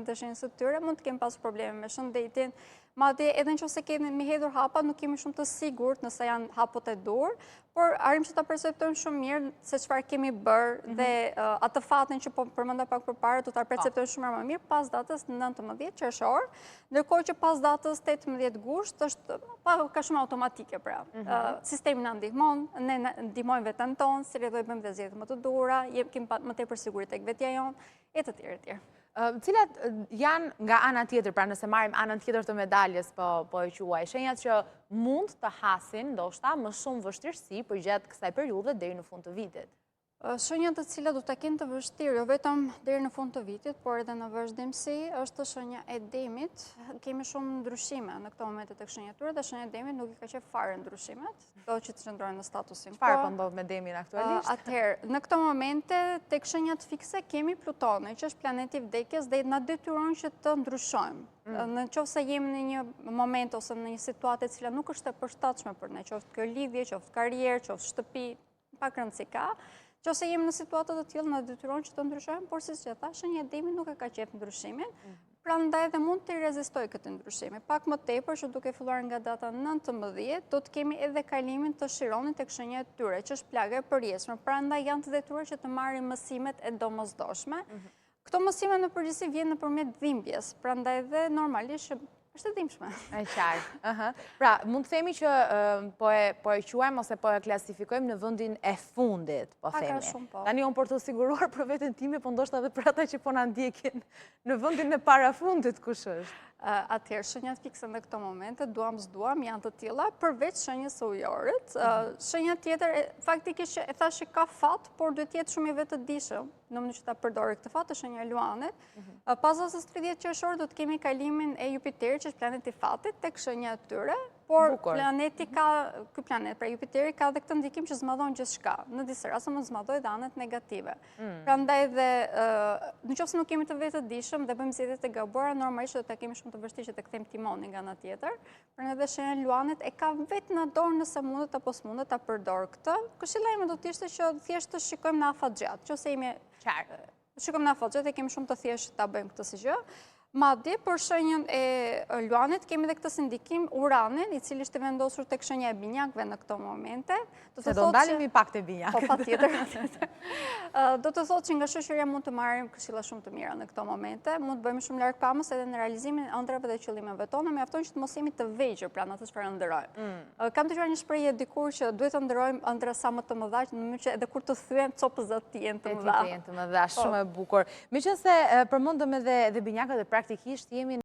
shëndet e shenjës së tyre, mund të kemi pas probleme me shëndetin. Madje edhe nëse kemi me hedhur hapa, nuk kemi shumë të sigurt nëse janë hapot e dur, por arrim që ta perceptojmë shumë mirë se çfarë kemi bërë dhe atë fatin që po përmenda pak përpara do ta perceptojmë shumë më mirë pas datës 19 qershor, ndërkohë që pas datës 18 gusht është ka shumë automatike pra. Sistemi na ndihmon, ne ndihmojmë veten tonë, si do i bëjmë dhe zgjedhje më të dhura, kemi më tepër siguri tek vetja jonë, e të tjerë e tjerë. Cilat janë nga ana tjetër, pra nëse marrim anën tjetër të medaljes, po e quaj, shenjat që mund të hasin, ndoshta, më shumë vështirësi përgjatë kësaj periudhe deri në fund të vitit? Shenjat të cilat do të kenë të vështirë, jo vetëm deri në fund të vitit, por edhe në vazhdimsi, është shenja e demit. Kemi shumë ndryshime në këto momente tek shenjatura dhe shenja e demit nuk i ka qenë fare ndryshimet, do që të qëndrojnë në statusin. Çfarë po ndodh me demin aktualisht? Atëherë, në këto momente tek shenjat fikse kemi Plutonin, që është planeti i vdekjes dhe na detyron që të ndryshojmë. Në qoftë se jemi në një moment ose në një situatë e cila nuk është e përshtatshme për ne, qoftë kjo lidhje, qoftë karrierë, qoftë shtëpi, pa rëndësi ka. Qose jemi në situatë të tillë, na detyron që të ndryshojmë, por siç e thash, shenja e demit nuk e ka qef ndryshimin, prandaj edhe mund të rezistoj këtë ndryshim. Pak më tepër që duke filluar nga data 19, do të kemi edhe kalimin të Chironit tek shenja e tyre, që është plaga e përjetshme, prandaj janë të detyruar që të marrin mësimet e domosdoshme. Këto mësime në përgjithësi vijnë nëpërmjet dhimbjes, prandaj dhe normalisht është e dhimbshme. E qartë. Pra, mund të themi që po e quajmë ose po e klasifikojmë në vendin e fundit, po themi. Tani unë për të siguruar për veten time, po ndoshta edhe për ata që po na ndjekin në vendin e parafundit kush është? Atëherë, shenjat fikse në këto momente, duam s'duam, janë të tilla, përveç shenjës së ujorit. Shenja tjetër, faktikisht e thash që ka fat, por duhet të jetë shumë i vetëdijshëm në mënyrë që ta përdorë këtë fat, është shenja e luanit. Pas datës 30 qershor do të kemi kalimin e Jupiterit, që është planeti i fatit, tek shenja e tyre, por planeti ka, ky planet, pra Jupiteri ka dhe këtë ndikim që zmadhon gjithçka. Në disa raste mund zmadhoj dhe anët negative. Prandaj dhe nëse nuk kemi të vetëdijshëm dhe bëjmë zgjedhje të gabuara, normalisht do ta kemi shumë të vështirë që të kthejmë timonin nga ana tjetër. Por edhe shenja e luanit e ka vetë në dorë nëse mundet apo s'mundet ta përdor këtë. Këshilla ime do të ishte që thjesht të shikojmë në afatxhat. Nëse jemi qartë, shikojmë në afatxhat e kemi shumë të thjeshtë ta bëjmë këtë si gjë. Madje për shenjën e luanit kemi dhe këtë sindikim Uranin, i cili është vendosur tek shenja e binjakëve në këto momente. Se do ndalemi pak te binjakët. Po patjetër. Do të thotë që nga shoqëria mund të marrim këshilla shumë të mira në këto momente, mund të bëjmë shumë larg pamës edhe në realizimin e ëndrave dhe qëllimeve tona, mjafton që të mos jemi të vegjël pranë atë çfarë ëndrrojmë. Kam dëgjuar një shprehje dikur që duhet të ëndrrojmë ëndra sa më të mëdha, në mënyrë që edhe kur të thyem copëzat të jenë të mëdha. Shumë e bukur. Meqense përmendëm edhe binjakët dhe praktikisht jemi